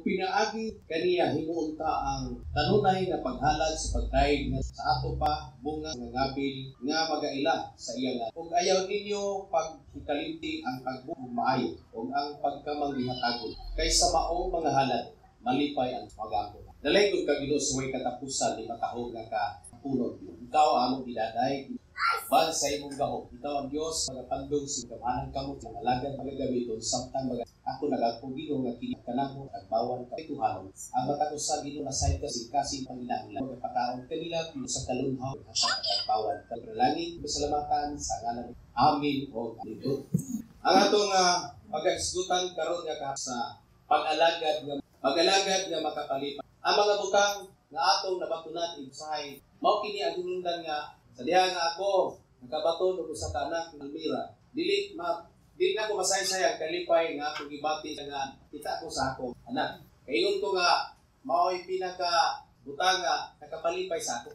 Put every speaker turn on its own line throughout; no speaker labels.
pinaagi kaniya himuunta ang kanunay nga paghalad sa pagdaig nga sa ato pa bunga nga ngabil nga magaila sa iya ug ayaw ninyo pagkalimti ang pagbuong maayo ug ang pagkamanghihatagon kaysa maong mga halad malipay ang pag-ako. Dalay kung Ginoo suway katapusan ni matahog nga kapunod. Ikaw among idaday ban sa imong gahom. Ikaw ang Dios magapandong sa kamahanan kamo sa alagad magagamiton samtang ako nagagpugino nga kini kanamo at bawal ka ituhanon. Ang matakusa Ginoo nasayod ka kasing panginahanglan magpakaon kanila sa kalunhaw sa bawal ka langit pasalamatan sa ngalan. Amen o amen. Ang atong pag-isgutan karon nga sa pag-alagad nga makapalipan. Ang mga butang nga atong nabatunan ibsahay mao kini ang hinungdan nga sa diha nga ako nakabaton og usa ka anak ng Almira. Dili na ko masay-sayang kalipay nga akong gibati nga kita ko sa ako anak. Kaingon ko nga mao'y pinaka butang nga nakapalipay sa ako.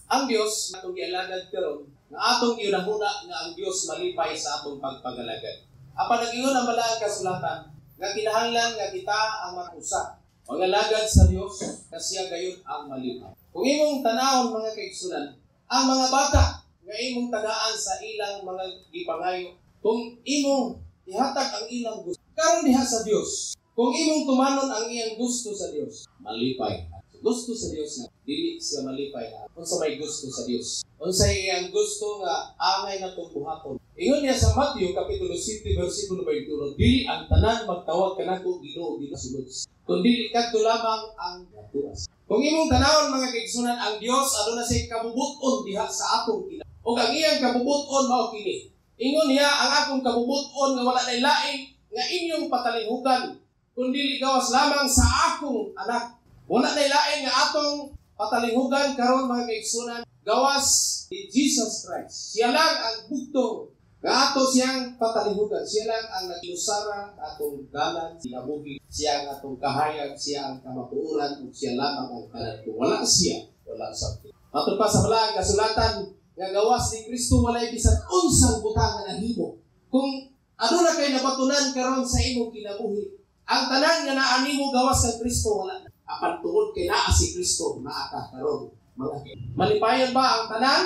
Ang Dios atong gialagad karon nga atong giunahuna nga ang Dios malipay sa atong pagpagalagad. Apan nagingon ang malaang kasulatan nga kinahanglan nga kita ang makusa mangalagad sa Dios na siya gayon ang malipay. Kung imong tanawon mga kaigsunan, ang mga bata nga imong tagaan sa ilang mga gipangayo, kung imong ihatag ang ilang gusto karon diha sa Dios, kung imong tumanon ang iyang gusto sa Dios, malipay. Gusto sa Dios nga dili siya malipay unsa may gusto sa Dios. Unsa iyang gusto nga angay natong buhaton. Ingon niya sa Mateo kapitulo 7 bersikulo 21, dili ang tanan magtawag kanako Ginoo sulod. Kundi kadto lamang ang gatuas. Kung imong tanawon mga kaigsunan, ang Dios aduna say kabubuton diha sa atong kina. O ang iyang kabubuton mao kini. Ingon niya ang akong kabubuton nga wala nay lain nga inyong patalinghugan kundi gawas lamang sa akong anak. Wala nay lain nga atong patalinghugan karon mga kaigsunan gawas ni Jesus Christ. Siya lang ang bugtong nga ato siyang patalinghugan. Siya lang ang nag-iusara atong dalan, sinabuhi, siya ang atong kahayag, siya ang kamatuuran, ug siya lamang ang tanan. Kung wala siya, wala something. Matod pa sa malaang kasulatan, nga gawas ni Kristo walay bisan unsang butang nga nahimo. Kung aduna kay nabatunan karon sa imong kinabuhi, ang tanan nga naa nimo gawas sa Kristo wala na. Apan tungod kay naa si Kristo, naa ka karon. Malipayon ba ang tanan?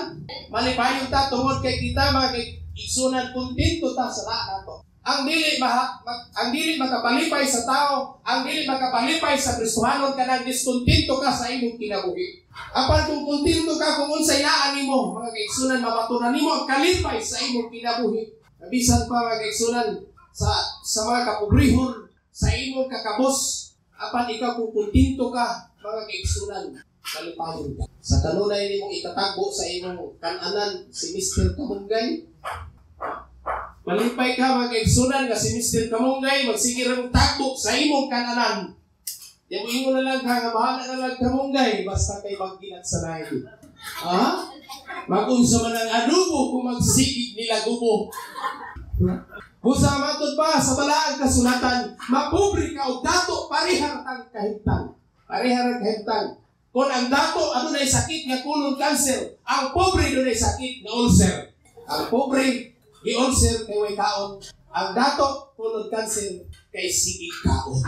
Malipayon ta tungod kay kita mga igsunan kontento ta sa nato. Ang dili makapalipay sa tao, ang dili makapalipay sa Kristohanon kanang diskontento ka sa imong kinabuhi. Apan kung kontento ka kung unsay naa nimo, mga kaigsunan mabatunan nimo ang kalipay sa imong kinabuhi. Bisan pa mga kaigsunan sa mga kapobrehon, sa imong kakabos, apan ikaw kung kontento ka, mga kaigsunan, kalipayon ka. Sa kanunay nimong itatagbo sa imong kananan si Mr. Kamunggay. Malipay ka mga kaigsunan nga si Mr. Kamunggay magsige ra mong tagbo sa imong kananan. Di mo ingon na lang ka nga bahala na lang Kamunggay basta kay magginat sa nahi. Magunsa man ang adubo kung magsigig nila gubo. Busa matod pa sa balaang kasulatan, mapobre ka o dato parihar tang kahimtang. Parihar ang kahimtang. Kung ang dato ano na sakit nga colon cancer, ang pobre doon ay sakit na ulcer. Ang pobre i-ulcer kay way kaon, ang dato colon cancer kay sigig kaon.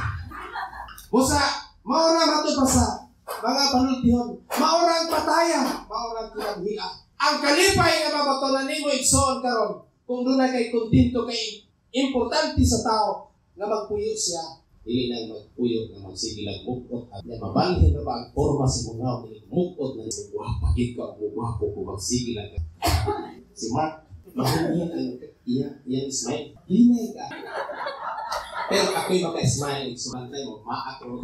Busa maura matod pa sa mga panultihon, maurang pataya, maurang kinabhiya. Ang kalipay nga mabatunan nimo igsoon karon, kung doon na kay kontento kay importante sa tao nga magpuyo siya. Dili nang magpuyo nga magsige lang mukot at mabalhin na ba ang forma si mga mukot na niya pagit ka buwapo kung magsige lang si Mark mahinhin ang iya smile hinay ka pero ako'y maka-smile sumantay mo maakro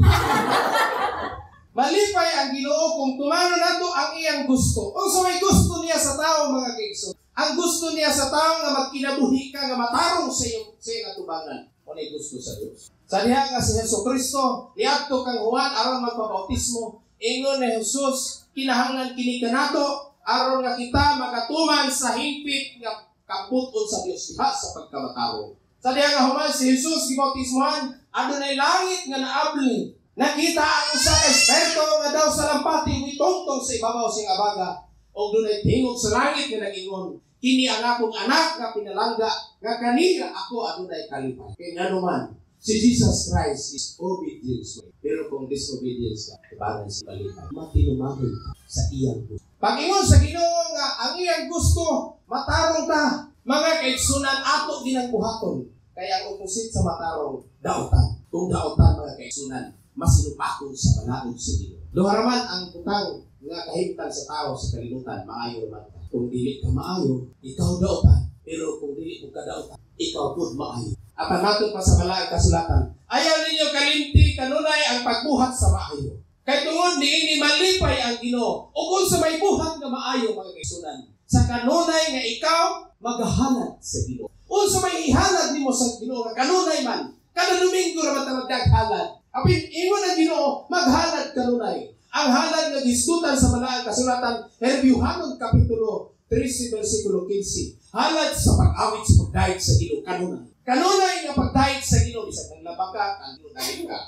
malipay ang Ginoo kung tumano nato ang iyang gusto. Unsa may gusto niya sa tao mga kaigsoon? Ang gusto niya sa tao nga magkinabuhi ka nga matarong sa iyong atubangan. Unay gusto sa Dios. Sa diha nga si Jesucristo, niadto kang Juan aron magpabautismo, ingon ni Jesus, kinahanglan kini kanato aron nga kita makatuman sa hingpit nga kaputon sa Dios diha sa pagkamatarong. Sa diha nga human si Jesus gibautismohan, adunay langit nga naabli. Nakita ang usa ka espiritu nga daw sa lampati mitongtong sa ibabaw sing abaga, og dunay tingog sa langit nga nagingon, kini ang akong anak nga pinalangga nga kanina ako adunay kalipay. Kay nganuman Si Jesus Christ is obedience way. Pero kung disobedience ka, ibagan si Palipay, matinumahin ka sa iyang gusto. Pag-ingon sa Ginoo nga, ang iyang gusto, matarong ta. Mga kaigsunan, ato ginagbuhaton. Kaya ang opposite sa matarong, daotan. Kung daotan, mga kaigsunan, masinupakon sa balaod sa Ginoo. Duharaman ang butang nga kahimtang sa tao sa kalimutan, maayo naman ka. Kung dili ka maayo, ikaw daotan. Pero kung dili mo ka daotan, ikaw pud maayo. Apan nato pa sa balaod kasulatan, ayaw ninyo kalimti kanunay ang pagbuhat sa maayo. Kay tungod niini malipay ang Ginoo. O kung sa may buhat nga maayo mga kaigsunan, sa kanunay nga ikaw maghahanap sa Ginoo. O sa may ihanap nimo sa Ginoo nga kanunay man, kada Domingo ra man daghalad. Apin ingon ang Ginoo maghalad kanunay. Ang halad nga gisgutan sa balaod kasulatan, Hebrehanon kapitulo 13 versikulo 15. Halad sa pag-awit sa pagdayeg sa Ginoo kanunay. Kanunay nga pagdayeg sa Ginoo bisag naglaba ka, kanunay dayeg ka.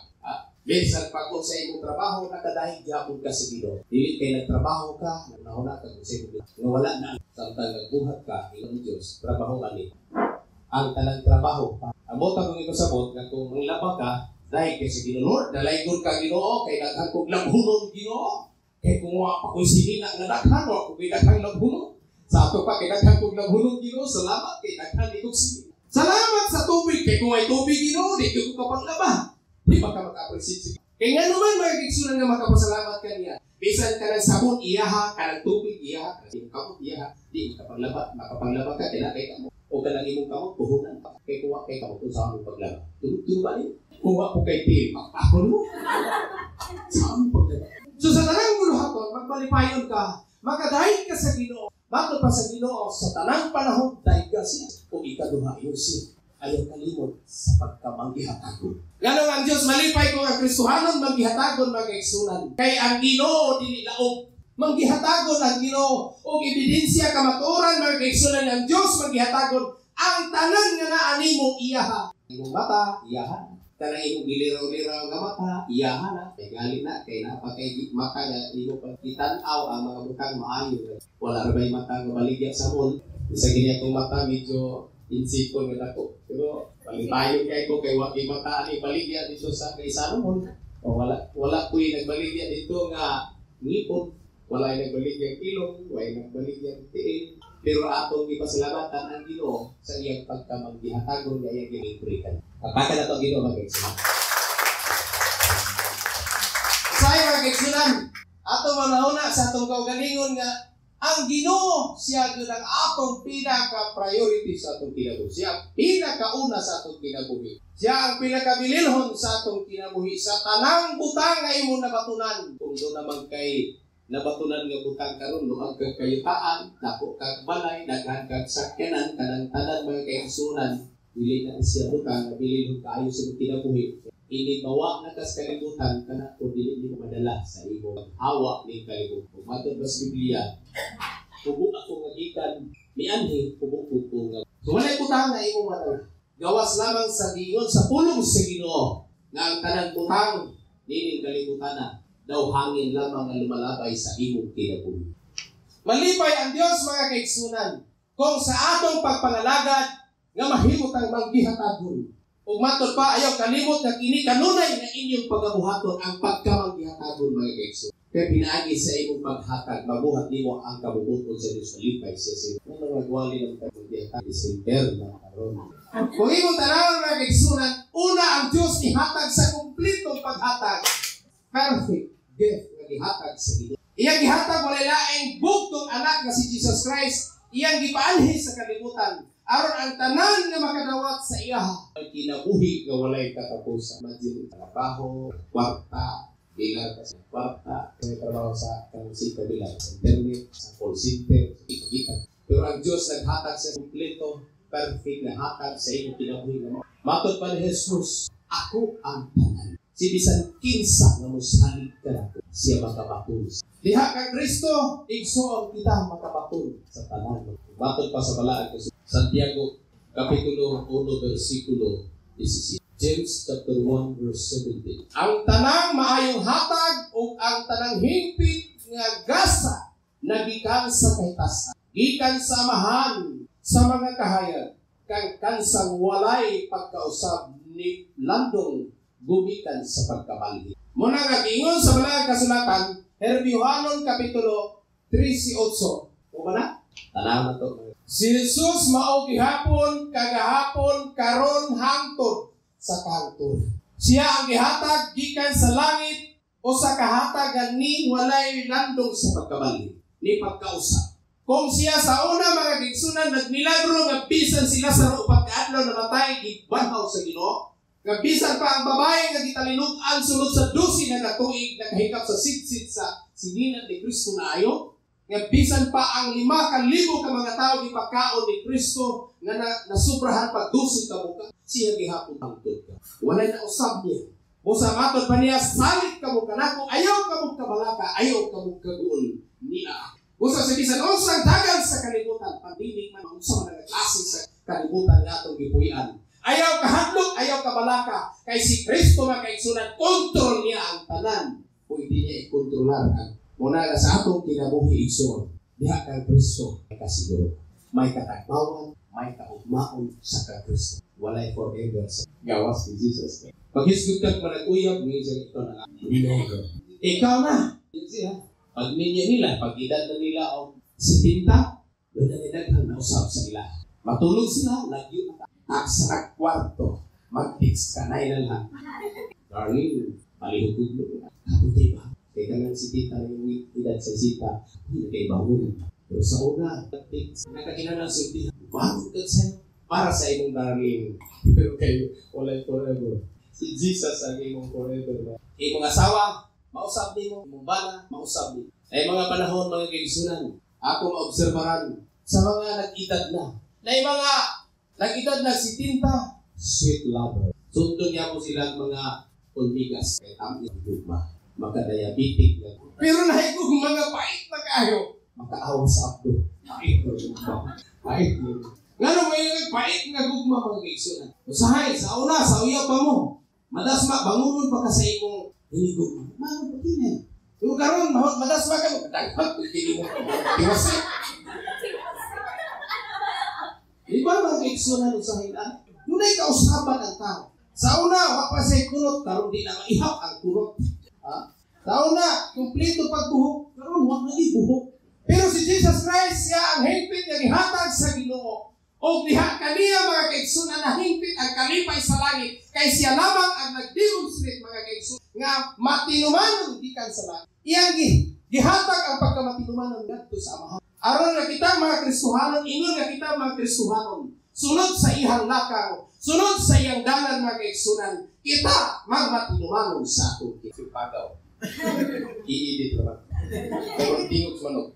Bisan pag sa imong trabaho nakadahig gyapon ka sa Ginoo. Dili kay nagtrabaho ka, nahuna ka sa imong nga wala na samtang nagbuhat ka ilang Dios, trabaho ani. Ang tanang trabaho, amot ang imo sabot nga kung manglaba ka, dahil kay sa Ginoo Lord, dalaygon ka Ginoo, kay daghan kog labhunon Ginoo. Kay kung wa pa koy sinina nga daghan, wa koy daghang labhunon. Sa ato pa kay daghan kog labhunon Ginoo, salamat kay daghan ikog sinina. Salamat sa tubig, kay kung ay tubig Ginoo, di ko kapanglaba. Di ba ka maka-appreciate? Kaya nga naman mga kaigsunan nga makapasalamat ka niya. Bisan ka ng sabon, iyaha, ka ng tubig, iyaha, ka ng kamot, iyaha. Di makapanglaba, makapanglaba ka, kaya kay kamot. O ka ng imong kamot, puhunan pa. Kaya kuha kay kamot, kung saan mo paglaba. Tulog ba niyo? Kuha po kay Pim, makapakon mo. Saan mo paglaba? So sa tanang muluhaton, magmalipayon ka, makadahil ka sa Ginoo, bato pa sa Ginoo, sa tanang panahon, dahil ka siya, kung ikaduha yung siya. Ayaw kalimot sa pagkamangihatagon. Ganong ang Diyos malipay kung ang Kristohanon manggihatagon mga kaigsunan. Kay ang Ginoo dili laog. Manggihatagon ang Ginoo o ebidensya kamatuoran mga kaigsunan ng Diyos manggihatagon ang tanan nga naanimo iyaha. Imong mata iyaha. Tanang imong giliraw-liraw nga mata iyaha na. Kay gali na kay napakay mata nga imo pagkitan-aw ang mga butang maayo. Wala ra bay mata nga baligya sa mall. Isa gini akong mata medyo insipon nga dako. Pero palipayon kay ko kay wa kay mata ani baligya dito sa kay Salomon. O wala kuy nagbaligya dito nga ngipon, wala nagbaligya ilong, wala nagbaligya tiil. Pero atong gipasalamatan ang Ginoo sa iyang pagkamangihatagon nga iyang gilibrikan. Kapaka na to Ginoo magigsunan. Sa mga kaigsunan, ato manahuna sa atong kaugalingon nga ang Ginoo siya gyud ang atong pinaka-priority sa atong kinabuhi. Siya pinakauna sa atong kinabuhi. Siya ang pinakabililhon sa atong kinabuhi sa tanang butang nga imong nabatunan. Kung do naman kay nabatunan nga butang karon luag kag kayutaan, dako kag balay, daghan kag sakyanan, kanang tanan mga kaigsunan, dili na siya butang nga bililhon kaayo sa kinabuhi. Ini bawa na kas kalibutan kana o dili mo madala sa imo hawa ning kalibutan. Matod ba sa Biblia? Kubo ako nga gikan mianhi kubo ko nga. So walay butang nga imo madala. Gawas lamang sa giingon sa pulong sa Ginoo nga ang tanang butang dining kalibutan na daw hangin lamang nga lumalabay sa imong kinabuhi. Malipay ang Dios mga kaigsunan kung sa atong pagpangalagad nga mahimot ang manggihatagon. Ug matod pa ayaw kalimot nga kini kanunay nga inyong pagabuhaton ang pagkamanggihatagol mga kaigsunan. Kaya pinaagi sa imong paghatag mabuhat nimo ang kabubuton sa Dios malipay sa sino. Ano nagwali ng paggihatag December na karon. Kung imong tanawon mga kaigsunan, una ang Dios ihatag sa kumplitong paghatag. Perfect gift nga gihatag sa Ginoo. Iyang gihatag wala laing bugtong anak nga si Jesus Christ, iyang gipaanhi sa kalibutan. Aron ang tanan nga makadawat sa iya ang kinabuhi nga walay katapusan. Imagine trabaho, kwarta, bilang sa kwarta, may trabaho sa kamusika bilang sa internet, sa call center, sa ikikitan. Pero ang Diyos naghatag sa kumpleto, perfect na hatag sa iyong kinabuhi nga. Matod pa ni Jesus, ako ang tanan. Si bisan kinsa nga mosalig ka na siya makabatul. Diha kang Kristo, igsoon kita makabatul sa tanan. Matod pa sa balaan ko Santiago kapitulo 1 versikulo 17. James chapter 1 verse 17. Ang tanang maayong hatag o ang tanang hingpit nga gasa nagikan sa kahitasan, gikan sa amahan sa mga kahayag kang kansang walay pagkausab ni landong gumikan sa pagkabalhi. Muna nga giingon sa mga kasulatan, Herbiuhanon Kapitulo 13:8. O ba na? Tanaw na to. Si Jesus mao gihapon, kagahapon, karon hangtod sa kahangtod. Siya ang gihatag gikan sa langit o sa kahatagan ni walay landong sa pagkabalhi, ni pagkausap. Kung siya sa una mga gigsunan nagmilagro nga bisan si Lazaro upat ka adlaw namatay gibanhaw sa Ginoo, nga bisan pa ang babae nga gitalinugan sulod sa 12 na katuig nakahikap sa sitsit sa sininan ni Kristo na ayo, nga bisan pa ang 5,000 ka mga tao gipakaon ni Kristo nga nasubrahan pa 12 ka buka, siya gihapon hangtod ka. Walay na usab niya. Busa matod pa niya, salit ka mo kanako, ayaw ka mo kabalaka, ayaw ka mo kaguol niya. Busa sa bisan unsang dagan sa kalibutan, pandinig man unsang nagaklase sa kalibutan nga atong gipuy-an. Ayaw ka hadlok, ayaw ka balaka, kay si Kristo makaigsunan, kontrol niya ang tanan. Pwede niya ikontrolar ang muna na sa atong kinabuhi igsuon. Diha kang Kristo, may kasiguro. May katagbawan, may kaugmaon sa kang Kristo. Walay forever sa gawas ni Jesus. Pag-isgod kang manag-uyab, may isang ito na ikaw na. Yun siya. Pag niya nila, pag edad na nila o 70, doon na nila nausap sa ila. Matulog sila, lagyo na sa kwarto. Mag-fix ka na ilan lang. Darling, malihugod mo. Hindi ba? Kaya ka nga si tita yung edad sa sita, hindi kayo bangun. Pero sa una, mag-fix. Nakakina ng sulti. Bangun ka sa'yo. Para sa imong darling. Pero kayo, walay forever. Si Jesus ang imong forever. Imong asawa, mausap din mo, imong bana, mausap din. Ay mga panahon, mga kaigsunan, ako maobserbaran sa mga nag-edad na. Na yung mga nag-edad na si Tinta, sweet lover. Sundon niya mo silang mga pulmigas. Kaya tami ang gugma, magka-diabetic na. Pero nahigog mga pait na kayo. Makaawa sa abdo. Pait na gugma. Pait na gugma. Nga mo yung nagpait nga gugma mga kaigsunan. Usahay, sa una, sa uyaw pa mo. Madasma, bangunon pa ka sa imong hinigugma. Mga pagkinin. Yung karoon, madasma ka mo. Kadagpag, pagkinin mo. Iwasi. Diba mga kaigsunan usahin? Yun ay kausapan ang tao. Sa una, wapasay kunot, karoon di na maihap ang kunot. Sa una, kumplito pagbuhok, karoon huwag na ibuhok. Pero si Jesus Christ, siya ang hingpit na gihatag sa Ginoo. O diha kaniya mga kaigsunan na hingpit ang kalipay sa langit, kay siya lamang ang nag-demonstrate mga kaigsunan nga matinumanon gikan sa langit. Iyang gihatag ang pagkamatinumanon ngadto sa Amahan. Aron nga kita mga Kristohanon, ingon nga kita mga Kristohanon, sunod sa ihang lakaw, sunod sa iyang dalan mga kaigsunan, kita magmatinumanon sa atong kipagaw. I-edit naman. Kaya tingog manok.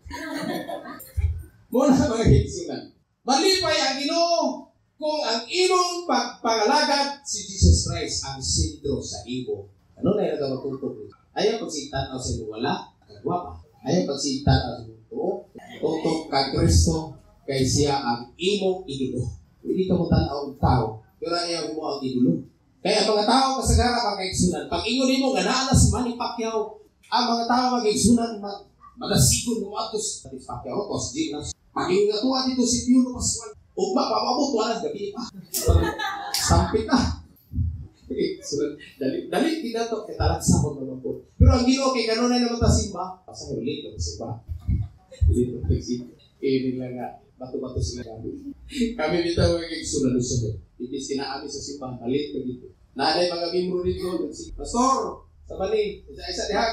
Muna mga kaigsunan. Malipay ang Ginoo kung ang imong pagpangalagad si Jesus Christ ang sentro sa imo. Ano na yung nagmatutok? Ayaw pagsintan o sa imo wala, kagwapa. Ayaw pagsintan o sa imo tutok kag Kristo kay siya ang imong idolo. Hindi ka mo tanaw ang tao, pero ayaw mo ang idolo. Kaya mga tao kasagara magkaigsunan. Pag ingon mo nga naa na si Manny Pacquiao, ang mga tao magkaigsunan magasigon mo atos si Pacquiao tos di na. Paging nga tuwa dito si Piolo Pascual. Ugma, pamabot, wala gabi pa. Sampit na. Dali, di na ito. Kitalag sa akong naman po. Pero ang Ginoo kay gano'n na naman ta simba. Pasang ulit ang simba. Ulit ang simba. Kaya lang nga, bato-bato sila kami. Kami dito mga kiksunan-usunod. Ibis kinaami sa simba. Dalit na dito. Naanay mga membro dito. Pastor, sa bali. Isa-isa diha.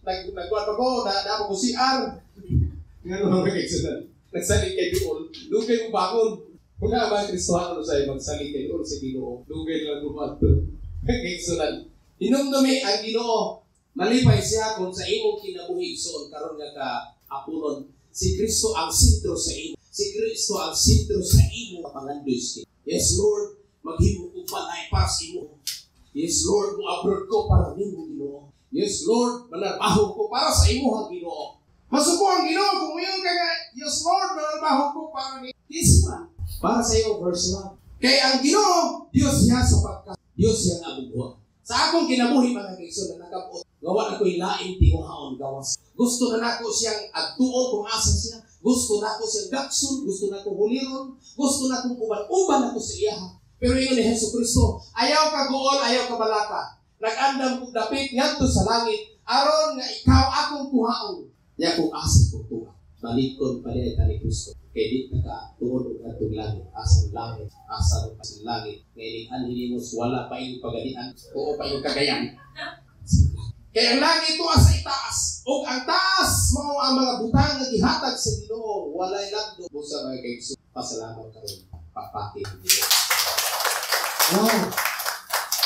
Nagkuhan pa ko. Naamo ko CR. Nga mga kiksunan. Nagsalit kay Dool, lugay mo bangon. Kung nga ba Kristohano sa'yo, magsalit kay Dool sa Ginoo, lugay lang bumat doon. Kiksunan. Inumdumi ang Ginoo, malipay siya kung sa imong kinabuhi igsoon karon nga ka-apunon. Si Kristo ang sentro sa imo. Si Kristo ang sentro sa imo pangandoy. Yes, Lord, maghimo ko palay para sa imo. Yes, Lord, mo abroad ko para nimo Ginoo. Yes, Lord, manarbaho ko para sa imo ang Ginoo. Masuko ang Ginoo kung ngayon ka nga, yes Lord, manarbaho ko para ni this man. Para sa iyo, verse 1. Kaya ang Ginoo, Diyos siya sa pagka. Diyos siya nga bubuhat. Sa akong kinabuhi mga kaigsoon na nagabot, gawa na ko'y laing tinguhaon gawas. Gusto na nako siyang agtuo kung asa siya. Gusto na ko siyang dakson. Gusto na ko huliron. Gusto na kong uban-uban ako sa iya. Pero ingon ni Hesus Kristo, ayaw ka guol, ayaw ka balaka. Nag-andam kong dapit ngadto sa langit, aron nga ikaw akong kuhaon. Nya kung asa ko tuwa, balikon pa niya ni Kristo. Kaya di ka tuon og atong langit, asang langit, asang langit. Ngayon anhinimos wala pa iyong pagalian, o pa iyong kagayan. Kaya ang langit ito asa itaas, o ang taas mo ang mga butang na gihatag sa Ginoo, walay lagdo mo sa mga kaigsoon. Pasalamat ka rin, papati ng Ginoo. Wow!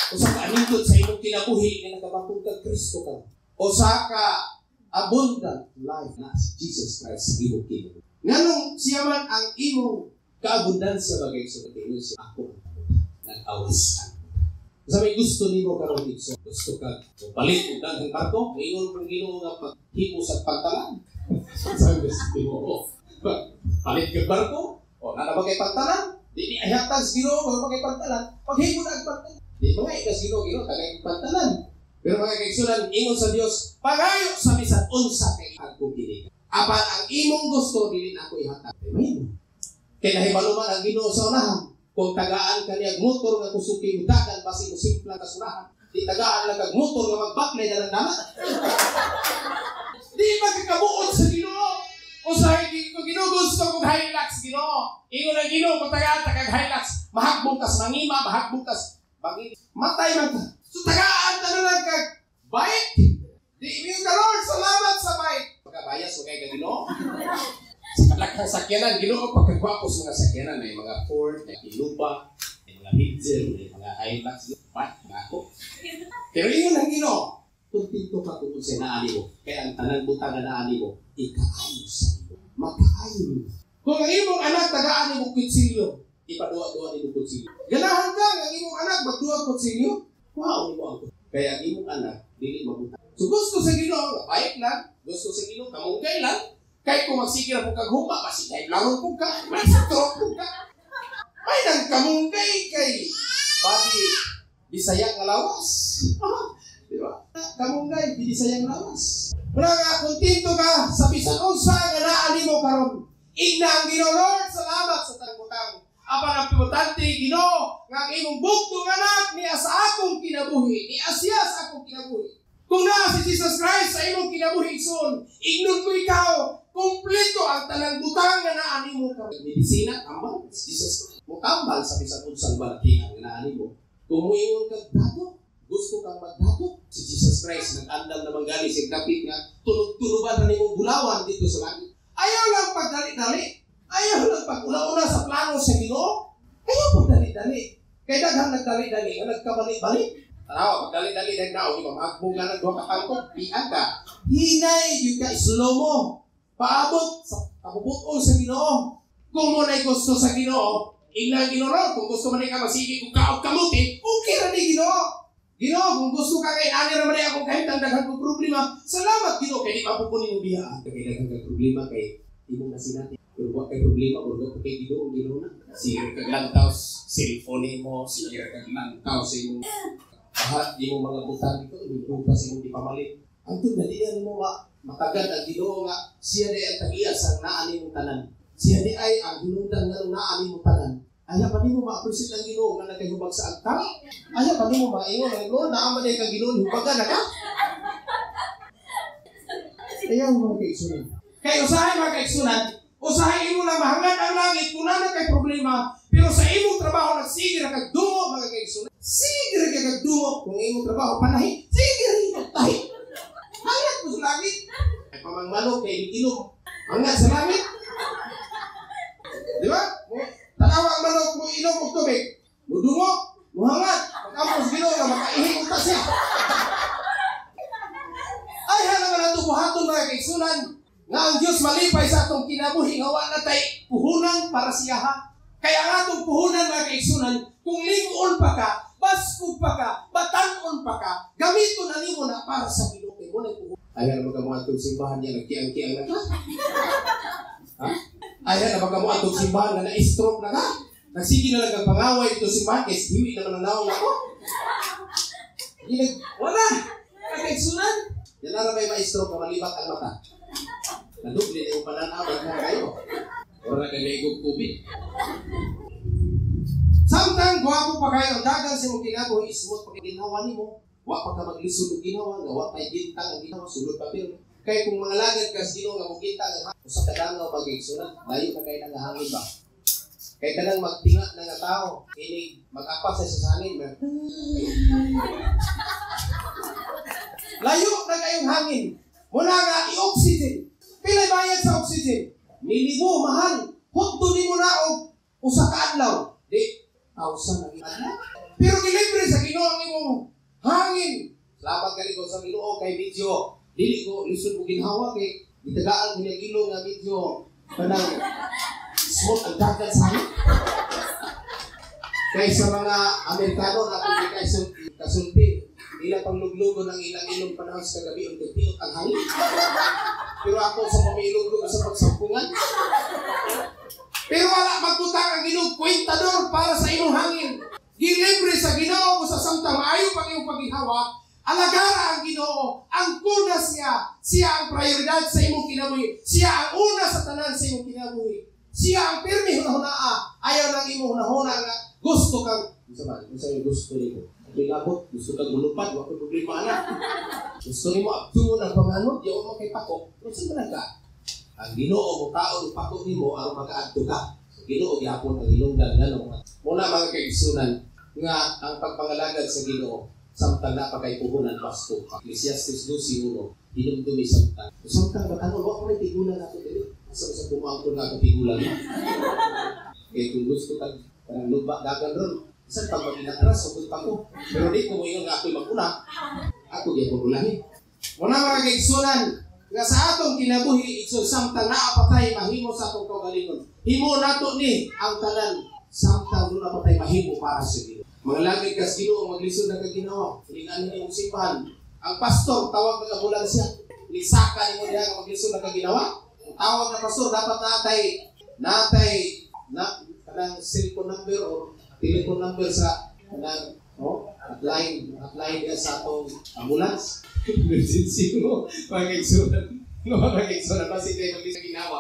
O sa kaanindot sa imong kinabuhi na nagabatong kag Kristo ka. O sa ka-abundant life na si Jesus Christ sa imong kinabuhi. Nganong siya man ang imong ka-abundansya bagay sa katingon siya ako nag-awasan. Sa may gusto nimo karon dito, gusto ka palit ug daghang barko, ingon kung Ginoo nga paghimo sa pantalan. Sa gusto nimo palit ka barko, o na bagay pantalan, di ayatan sa Ginoo nga bagay pantalan, paghimo na ang pantalan. Di mga ikas Ginoo tagay pantalan. Pero mga kaigsunan, ingon sa Dios, pangayo sa bisan unsa kay akong ginikan. Apan ang imong gusto dili nako ihatag. Amen. Kay nahibaluman ang Ginoo sa unahan. Kung tagaan kaniyang motor nga kusuki udagan basi mo simpla kasurahan, di tagaan lang kag motor nga magbaklay dalang dama. Di magkakabuot sa Ginoo. Usahay ko Ginoo gusto kog Hilux Ginoo. Ingon ang Ginoo kung tagaan ta kag Hilux, mahagbong kas mangima, mahagbong kas bangin. Matay man ka. So tagaan ta lang kag bike. Di ingon ka Lord, salamat sa bike. Pagkabayas mo kay Ginoo. Sa kalakang sakyanan, Ginoo pagkagwapo sa mga sakyanan, may mga Ford, may Inuba, may mga Hitzer, may mga Hilux, mga ako. Pero yun ang Ginoo, tuntito ka kung sa naani mo. Kaya ang tanang butang na naani mo, ikaayo sa iyo. Makaayo. Kung ang imong anak tagaan mo kutsilyo, ipaduwa-duwa ni mo kutsilyo. Ganahan ka, ang imong anak magduwa kutsilyo, wow, mo ako. Kaya ang imong anak, dili mabutang. So gusto sa Ginoo, bayik lang, gusto sa Ginoo, kamungkay lang. Kahit kung magsikira po kaghuma, masigay laro po ka, may stroke po ka. May nang kamungkay kay Badi Bisaya nga lawas. Di ba? Kamungkay, Bisaya nga lawas. Wala nga, kontento ka sa bisan unsa nga naani mo karon. Igna ang Ginoo, Lord, salamat sa tangbutang. Apan ang importante, Ginoo, nga ang imong bugtong anak niya sa akong kinabuhi, ni Asya sa akong kinabuhi. Kung na si Jesus Christ sa imong kinabuhi son, ignon ko ikaw, kumpleto ang tanang butang nga naani mo ka. Medisina, ambal, Jesus Christ. Mukambal sa bisan unsang balakihan nga naani mo. Kung muingon ka dato, gusto kang magdato. Si Jesus Christ nag-andam na manggali sa dapit nga tunog-tunuban na nimong bulawan dito sa langit. Ayaw lang pagdali-dali. Ayaw lang pag-una-una sa plano sa Ginoo. Ayaw pagdali-dali. Kaya daghang nagdali-dali, nagkabalik-balik. Tanaw, pagdali-dali dahil na, di ba, magbong nga ng doha kapangkot, pian ka. Hinay, yung ka, slow mo. Paabot, kabubuton sa Ginoo. Kung mo na'y gusto sa Ginoo, igna Ginoo, kung gusto man ka masigi, kung kaog kamuti, okay na ni Ginoo. Ginoo, kung gusto ka kay ani raman akong kahit ang daghang kong problema, salamat Ginoo, kay di mapupunin mo biya. Kay daghang kong problema, kay imong nasinati. Pero huwag kay problema, kung huwag kay Ginoo, Ginoo na. Sige kag lantaw, cellphone mo, sige kag lantaw sa imong lahat yung mga butang ito, inutupa sa imong ipamalit. Ang tunalian mo matagad ang Ginoo nga, siya di ang tag-iyas ang naani mong tanan. Siya di ay ang hinungdan nga naani mong tanan. Ayaw pa di mo ma-appreciate ang Ginoo nga nagahubag sa altar. Ayaw pa di mo maingon ang Lord, naaman ay kang Ginoo, hubaga na ka. Ayaw mga kaigsunan. Kaya usahay mga kaigsunan, usahay imo na mahangad ang langit kung na kay problema, pero sa imong trabaho nagsigir na kagdumo mga kaigsunan. Sige ka kagdumo kung imong trabaho panahi. Sige rin tahi. Hangat mo sa langit. Ay pamangmanok kay inom. Hangat sa langit. Di ba? Tanawa ang manok mo inom o tubig. Mudungo, muhangat. Pag-ampos Ginoo na makaihing utas siya. Ay halaman na tubuhaton mga kaigsunan nga ang Diyos malipay sa atong kinabuhi nga wala tay puhunan para siya ha. Kaya nga atong puhunan mga kaigsunan, kung lingon pa ka, baskog pa ka, batanon pa ka, gamiton na nimo na para sa Ginoo. Mo na puhunan. Ayaw na magawa itong simbahan niya, nagkiang-kiang na ka. Ha? Ayaw na magawa itong simbahan na na-stroke na ka. Nagsige na lang ang pangaway itong simbahan, kaya hiwi naman ang naong ako. Wala! Kaigsunan. Yan na may ma-stroke ka, malibat ang mata. Nadubli na yung pananaw, na kayo. Wala kayo may igog kubit. Sa Samtang gwapo pa kayo ang dagan sa imong kinabuhi, ismot pa ginawa nimo. Wa pa ka maglisod og ginawa, wa pa gintang ang ginawa, sulod pa pero. Kay kung mga lagad ka sa Ginoo nga mo gintang ang usa ka dangaw pag-igsunan, layo ka kay nang hangin ba. Kay kanang magtinga na nga tao, ini mag-apat sa hangin. Layo na kayong hangin. Muna nga i-oxygen. Pilay bayad sa oxygen. Nilibo, mahal. Hukto ni mo na og usa ka adlaw. Di, 1,000 ang adlaw. Pero gilibre sa Ginoo ang imong hangin. Salamat kali ko sa Ginoo kay video. Dili ko lisod ko ginhawa kay itagaan ko niya ilo nga video. Kanang smoke ang dagat sa hangin. Kaya sa mga Amerikano na kung kasulti, nila pangluglugo ng ilang ilong panahon sa kagabi ang tutiot ang hangin. Pero ako sa pamiluglugo sa pagsampungan. Pero wala magputang ang Ginoo kwentador para sa imong hangin. Gilibre sa Ginoo sa samtang maayo pang iyong paghihawa. Alagara ang Ginoo, ang kuna siya. Siya ang prioridad sa imong kinabuhi. Siya ang una sa tanan sa imong kinabuhi. Siya ang pirmi hunahunaa. Ayaw nang imong hunahuna nga gusto kang, isa yung gusto nimo. Bilabot, gusto kang mulupad, wala kang problema na. Gusto nimo abdo ng panganod, di ako makipako. Gusto mo ka. Ang Ginoo mo tao, ipako nimo, ang mag-aadto ka. So, Ginoo, gihapon ang ilonggan nga no. Muna mga kaigsunan, nga ang pagpangalagad sa Ginoo, samtang napakay puhunan pasto. Ecclesiastes 12:1, hinumdumi samtang. Samtang batano, wala ko may tigulan ako dito. Asa pumangko na ako tigulan. Kaya kung gusto kang lupa dagan ron, isang pag mag-inatras, sugod pa ko. Pero di ko mo yung ako'y maguna. Ako di ako ulahin. Muna mga kaigsunan, nga sa atong kinabuhi, itso samtang naapatay, mahimo sa atong kaugalingon. Himo nato ni ang tanan, samtang doon napatay, mahimo para sa Ginoo. Mga langit kas Ginoo, maglisod na kaginawa. Hilingan niyo yung simbahan. Ang pastor, tawag ng ambulansya. Lisaka niyo niya ang maglisod na kaginawa. Ang tawag ng pastor, dapat natay, kanang cellphone number o telephone number sa kanang hotline niya sa atong ambulance. Emergency mo, pag-igsunan. Kasi kayo maglisod na ginawa.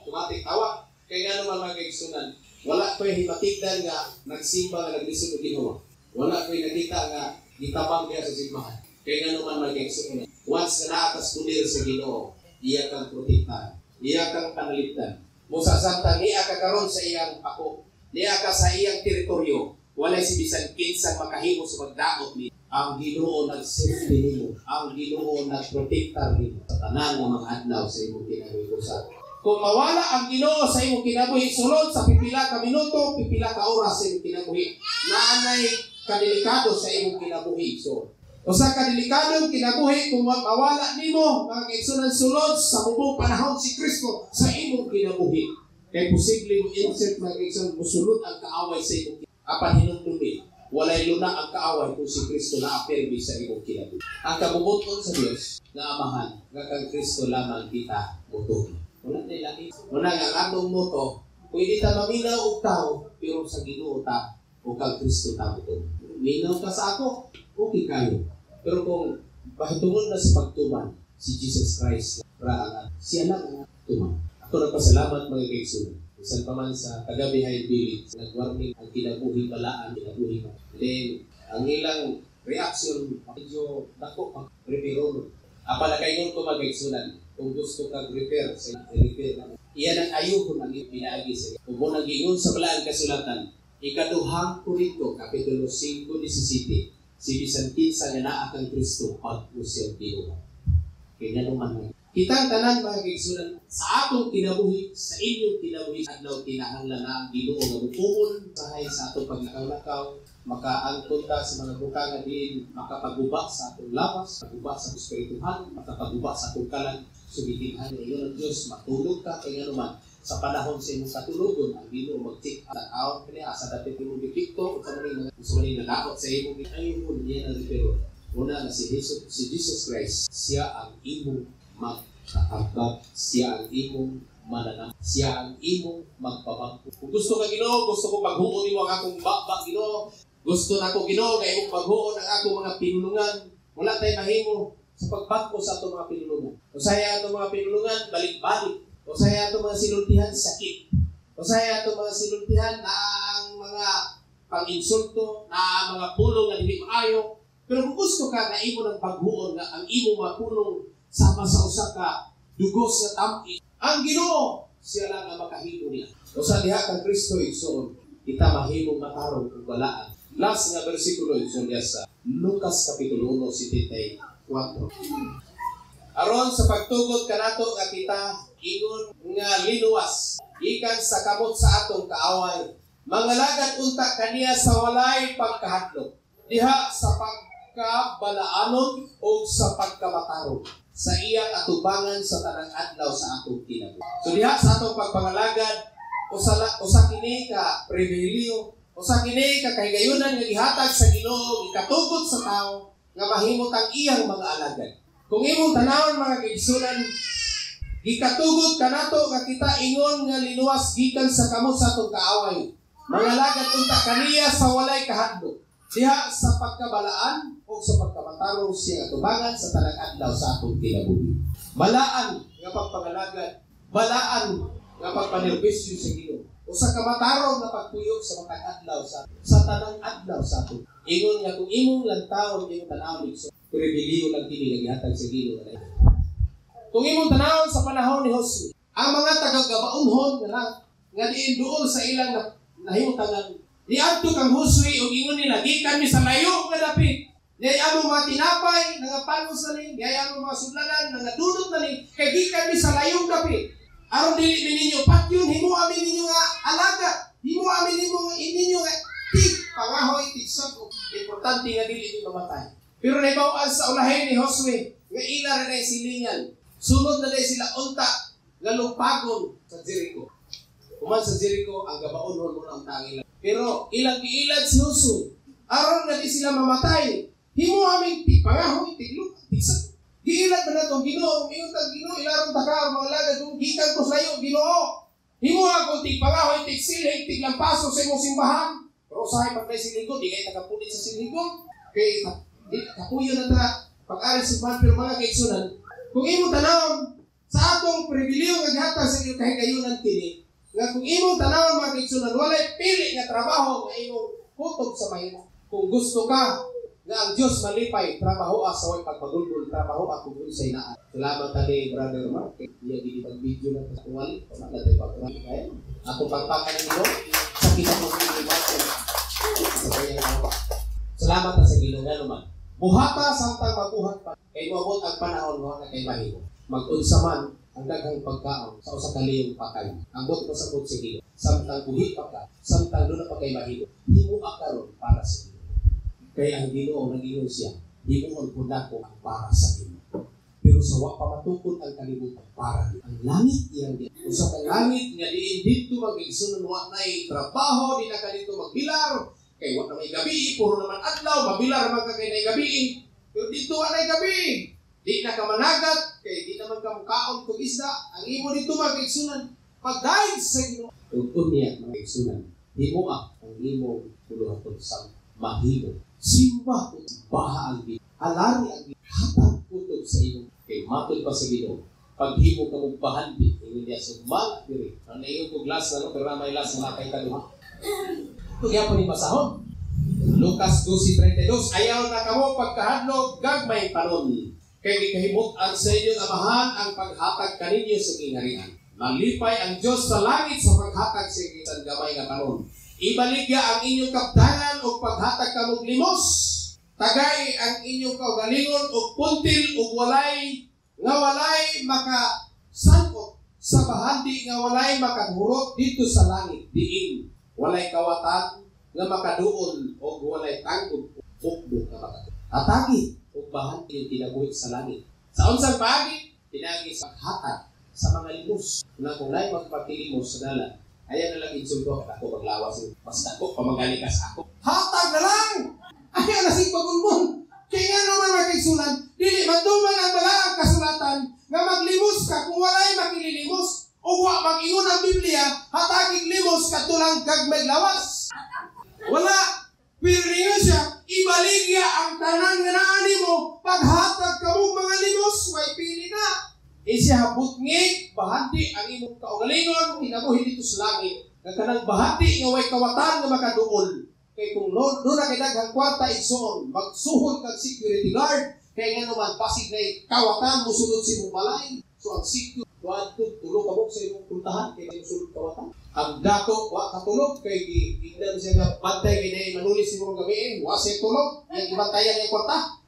Automatic tawag. Kaya nga naman mag-igsunan. Wala ko'y himatigdan nga nagsimba nga naglisod o ginawa. Wala ko'y nakita nga gitabang niya sa simbahan. Kaya nga naman mag-igsunan. Once na naatas pulir sa Ginoo, iya kang protektahan. Iya kang panalipdan. Musa samtang niya ka karon sa iyang ako. Niya ka sa iyang teritoryo. Walay si bisan kinsang makahimo sa magdaot ni. Ang Ginoo nag-safety nimo. Ang Ginoo nag-protectar nimo. Sa tanan ng mga adlaw sa imong kinabuhi. Kung mawala ang Ginoo sa imong kinabuhi, sulod sa pipila ka minuto, pipila ka oras sa imong kinabuhi. Naanay kadelikado sa imong kinabuhi. So, usa ka delikadong kinabuhi kung mawala nimo mga kaigsunan sulod sa mubong panahon si Kristo sa imong kinabuhi. Kay posible mo insert mga kaigsunan musulod ang kaaway sa imong kinabuhi. Apan hinumdumi, walay luna ang kaaway kung si Kristo na apirmi sa imong kinabuhi. Ang kabubuton sa Dios na Amahan, nga kang Kristo lamang kita mutugi. Muna nga atong moto, pwede ta maminaw og tao, pero sa Ginoo ta o kang Kristo ta mutugi. Minaw ka sa ako, okay kayo. Pero kung bahitungod na sa pagtuman, si Jesus Christ, siya lang ang tuman. Ako nagpasalamat mga kaigsunan. Isan pa man sa kagabihay bilit, nag-warning ang kinabuhi balaan, kinabuhi ba. Then, ang ilang reaction, medyo dako pang preparo. Apalagay nun ko mga kaigsunan, kung gusto kang repair, repair lang. Iyan ang ayuhon ang pinaagi sa iyo. Kung mo nag-ingon sa balaan kasulatan, ikaduhang Korinto, Kapitulo 5:17, si bisan kinsa nga naa kang Kristo pag-usyaw Ginoo. Kaya naman kitang tanan mga kaigsunan sa atong kinabuhi, sa inyong kinabuhi, adlaw kinahanglan na ang Ginoo nga mutuon sahay sa atong pagnakaw-nakaw, makaangkon ta sa mga bukang diin, makapaguba sa atong lawas, paguba sa espirituhan, makapaguba sa atong kalan, subitinhan niyo ng Dios, matulog ka kaya naman sa panahon sa imong katulugon ang Ginoo mag-check out kaniya sa dapat imong TikTok sa mga nalaot sa imong ayun niya na repero. Una na si Jesus Christ, siya ang imong magkakabag, siya ang imong mananam, siya ang imong magpabangko. Kung gusto ka Ginoo, gusto ko paghuon nimo ang akong bakbak Ginoo. Gusto na ko Ginoo nga imong paghuon ang akong mga pinulungan. Wala tay mahimo sa pagbangko sa atong mga pinulungan. Usaya atong mga pinulungan balik-balik. Usaya atong mga sinultihan sakit. Usaya atong mga sinultihan na ang mga pang-insulto, na mga pulong na hindi maayo. Pero kung gusto ka na imo ng paghuon nga ang imo mapulong sama sa usa ka dugos nga tamis, ang Ginoo siya lang ang makahimo niya. O sa diha kang Kristo igsoon, kita mahimong matarong ug balaan. Last nga bersikulo igsoon diya sa Lucas kapitulo 1:74. Aron sa pagtugod kanato nga kita ingon nga linuwas ikan sa kamot sa atong kaaway, mangalagad unta kaniya sa walay pagkahadlok, diha sa pagkabalaanon o sa pagkamatarong sa iyang atubangan sa tanang adlaw sa atong kinabuhi. So diha sa atong pagpangalagad usa kini ka pribilehiyo, usa kini ka kahigayunan nga gihatag sa Ginoo, ikatugod sa tawo nga mahimot ang iyang mga alagad. Kung imong tanawon mga kaigsunan, gikatugod kanato nga kita ingon nga linuwas gikan sa kamot sa atong kaaway, mangalagad unta kaniya sa walay kahadlok, diha sa pagkabalaan o sa pagkamatarong siya atubangan sa tanang adlaw sa atong kinabuhi. Balaan nga pagpangalagad, balaan nga pagpanerbisyo sa Ginoo, o sa kamatarong nga pagpuyo sa matag adlaw sa tanang adlaw sa atong. Ingon nga kung imong lantawon imong tanawon igsoon, pribilehiyo lang kini nga gihatag sa Ginoo. Kung imong tanawon sa panahon ni Josue, ang mga taga-Gabaonhon nga diin duol sa ilang nahimutangan, niadto kang Josue ug ingon nila, gikan mi sa layo nga dapit. Diay amo mga tinapay nga panos na ni, diay amo mga sudlanan nga dudot na ni, kay gikan mi sa layong dapit. Aron dili ninyo patyon, himo amin ninyo nga alaga, himo amin ninyo nga tig pangahoy tigsot. Importante nga dili ni mamatay. Pero naibawaan sa ulahin ni Josue nga ila rin ay silingan. Sunod na sila unta nga lumpagon sa Jericho. Kuman sa Jericho, ang Gabaonhon mo ang tangil. Pero ilang giilad si Josue, aron nga di sila mamatay, himo aming pangahoy tiglok tigsot. Giilad na natong Ginoo, ingon tag Ginoo, ilaron ta ka mga lagad kung gikan ko sayo Ginoo. Himo akong tigpangahoy tigsilhig tiglampaso sa imong simbahan. Pero usahay pag may silinggo, di kayo tagapulit sa silinggo. Kay kapuyo na ta pag-ari sa simbahan. Pero mga kaigsunan, kung imong tanawon sa atong pribilehiyo nga gihatag sa inyong kahigayunan kini, nga kung imong tanawon mga kaigsunan, walay pili nga trabaho nga imong kutob sa mahina. Kung gusto ka nga ang Diyos malipay, trabaho sa way pagpagulgul, trabaho kung sa inaan. Salamat tali, Brother Mark. Iya ginipag-video na sa tuwali. Wala na tayo pag-rami kayo. Ako pagpakan ng Ginoo sa kita mong inibasan. Salamat na sa Ginoo nga naman. Buhata samtang mabuhat pa. Kay mabot ang panahon mo na kay mahimo. Mag-unsa man ang daghang pagkaon sa usa ka liyong patay. Ang bot pasabot sa Ginoo. Samtang buhi pa ka, samtang doon pa kay mahimo. Himo akaron para sa Ginoo. Kaya ang Ginoo nag-ingon siya, himuon po na ko ang para sa Ginoo. Pero sa wa pa matukod ang kalibutan para din. Ang langit iyang din. Usa ka langit nga diin dito mag-igsunon wa nay trabaho, di na kanito magbilar. Kay wa na may gabi, puro naman adlaw, mabilar man ka kay nay gabi. Pero dito wa nay gabi. Di na ka managat, kay di naman ka mukaon kung isda. Ang imo dito mag-igsunan, pag-dahil sa Ginoo. Tugtun niya mag-igsunan, himo ang imong puluhaton sa mahimo. Simba o baha ang Ginoo. Alari ang Ginoo. Hatag kutob sa iyong kay matod pa sa Ginoo. Paghimo ka mong bahandi, ingon niya sumala diri. Ang naiyon ko glass na pero may las na kay kaduha. Kaya po ni masahon. Lucas 12:32, ayaw na kamo pagkahadlok gagmay panon. Kay gikahimot-an sa inyong amahan ang paghatag kaninyo sa gingharian. Malipay ang Dios sa langit sa paghatag sa inyong gamay nga panon. Ibaligya ang inyong kapdanan o paghatag kamog limos. Tagay ang inyong kaugalingon o puntil o walay makasankot sa bahandi nga walay makahurot dito sa langit. Diin walay kawatan nga makaduol o walay tanggod o pukdo nga makaduol. Atagi o bahandi yung tinabuhi sa langit. Sa unsang bahagi, tinagi sa paghatag sa mga limos. Kung na'y magpakilimos sa dalan, ayan na lang insulto ako maglawas basta ko pamagali ka sa ako. Hatag na lang! Ayan na sing pagulbon. Kaya nga naman magkaigsunan, dili magduman ang balaang kasulatan nga maglimos ka kung walay makililimos o wa mag-ingon ang Biblia, hataging limos katulang gagmay lawas. Wala. Pero niyo siya, ibaligya ang tanan nga naani mo, paghatag ka mong mga limos, may pili na. Siya butngig, bahati ang imong kaugalingon, inabuhi dito sa langit. Nagkanang bahati nga way kawatan nga makaduol. Kay kung doon na kinaghang kwarta igsoon, magsuhod kag security guard, kay nga naman pasig na kawatan, musulod si mong balay. So ang security guard, tulog ka mo sa imong puntahan, kay musulod kawatan. Ang dato, wa katulog, kay hindi siya nga bantay, kay na manulis si mong gabi, wa siya tulog, yung ibantayan yung kwarta.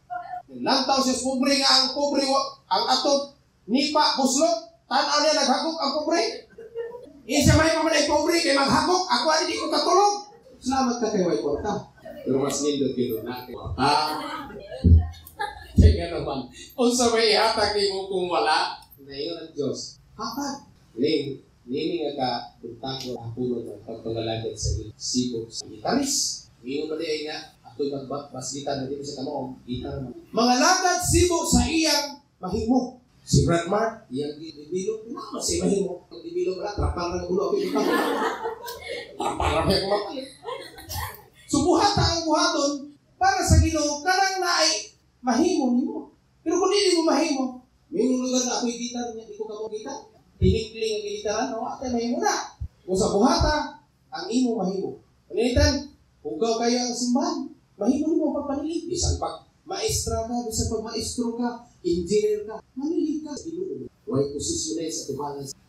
Lantaw siya pobre nga ang pobre, ang atot, nipa, buslot, tanaw niya naghagok ang pobre. Isa may pamanay pobre, kay maghagok, ako hindi ko katulog. Salamat ka kay White Kwarta. Pero mas nindot yun na kay Kwarta. Kaya naman, kung sa may ihatag mo kung wala, na yun ang Diyos. Hatag. Nini nga ka, puntak mo ang puno ng pagpangalagat sa sibog sa gitaris. Ngayon ba di nga, ako'y magbasgitan na dito sa kamo, gitar mo. Mga lagad sibog sa iyang mahimo. Si Brad Mark, iyang dibilog, naman si mahimo. Ang dibilog na, trapang ng ulo. Trapang ng ulo. Subuhata ang buhaton para sa Ginoo kanang naay mahimo nimo. Pero kung hindi mo mahimo, may lugar na ako'y gitar niya, di ko ka mo gitar. Tinikling ang gitaran, no? At mahimo na. Kung sa buhata, ang imo mahimo. Panitan, hugaw kayo ang simbahan. Mahimo nimo pagpanilig. Bisan pag maestra ka, bisan pag maestro ka, engineer ka, manilig ka sa Ginoo. Huwag posisyonin sa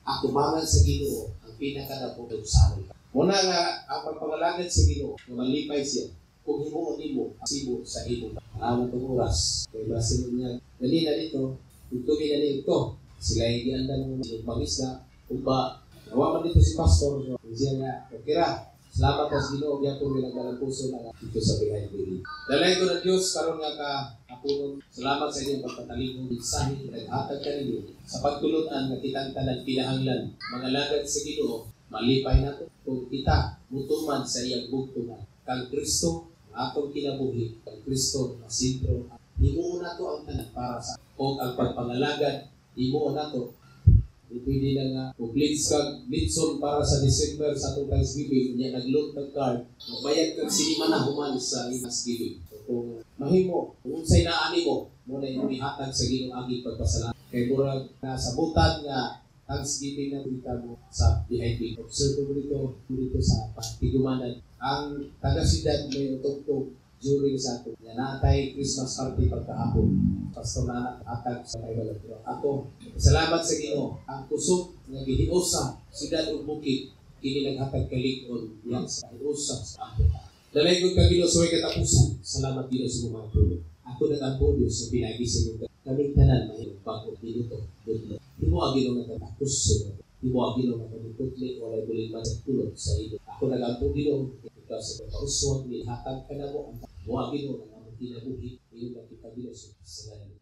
atubangan sa Ginoo ang pinakadapog sa amin. Muna nga, ang pagpangalagad sa Ginoo, na malipay siya, kung himuon mo, sibo sa imo. Alam itong oras. Kaya basin niya, dali na dito, tutugin na dito. Sila yung gianda ng pangisda. Kung ba, nawaman dito si Pastor, kung siya nga, kira, salamat sa Ginoo, biya po nilang dalang puso na dito sa Behind the Ring. Dalay ko ng Diyos, karoon nga ka, apunon, salamat sa inyong pagpatalingong mensahe, naghatag ka ninyo, sa pagtulutan na kitang tanan pinahanglan, mga lagad sa Ginoo, malipay na ito kung kita mutuman sa iyang bugtungan. Kang Kristo, atong kinabuhi, kang Kristo, masintro. Himuon na ito ang tanan para sa o ang pagpangalagad, himuon na ito. Pwede na nga, kung blitson para sa December sa itong Thanksgiving, niya nag-load ng card, magbayad kang sinima na human sa Thanksgiving. So, kung mahimo, kung unsay naani mo, muna yung ihatag sa Ginoo aging pagpasalamat. Kaya murag nasabutan nga, Thanksgiving na dito mo sa Behind the Ring. Observe mo dito sa Patigumanan. Ang taga-sidad may utog-tog during sa ato. Yan natay Christmas party pagkahapon. Pastor na atag sa kaibalag. Ato, salamat sa Ginoo. Ang kusog nga gihiusa sidad ug bukid kini naghatag kalig-on yan sa hiusa sa ato. Dalay gud ka Ginoo sa katapusan. Salamat Ginoo sa mga tulong. Ako nagampo Dios sa pinagising mo. Kaming tanan mahirap bago minuto. Di mo agino na katapos sa ito. Di mo agino na katapos wala buling man sa tulog sa ito. Ako nagampo Ginoo. Ikaw sa pagkauswag, nihatag ka na mo. Mo agino na mga tinabuhi. Iyon na kita Ginoo sa salamat.